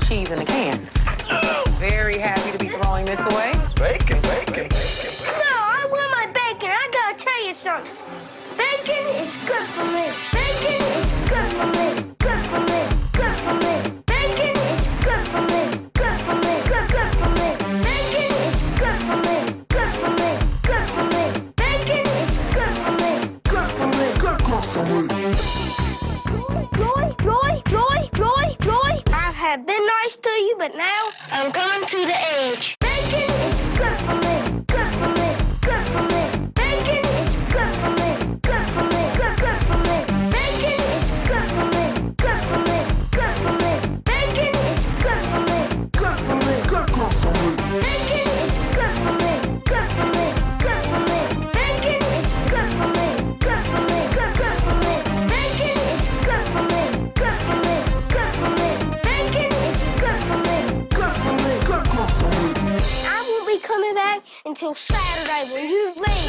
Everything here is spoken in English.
cheese in a can. Very happy to be throwing this away. Bacon, bacon, bacon. No, I want my bacon. I gotta tell you something. Bacon is good for me. Bacon is good for me. Good for me. Good for me. Bacon is good for me. Good for me. Good for me. Bacon is good for me. Good for me. Good for me. Bacon is good for me. Good for me. Good for me. Roy. I have been nice to you, but now I'm coming to the edge. Bacon is good for me. Good for me. Good for me. Bacon is good for me. Good for me. Good for me. Bacon is good for me. Good for me. Good for me. Bacon is good for me. Good for me. Good for me. Bacon is good for me. Good for me. Good for me. Bacon is good for me. Good for me. Good for me. Bacon is good for me. Good for me. Good for me. Bacon is good for me. Good for me. Good for me. I won't be coming back until Saturday when you leave.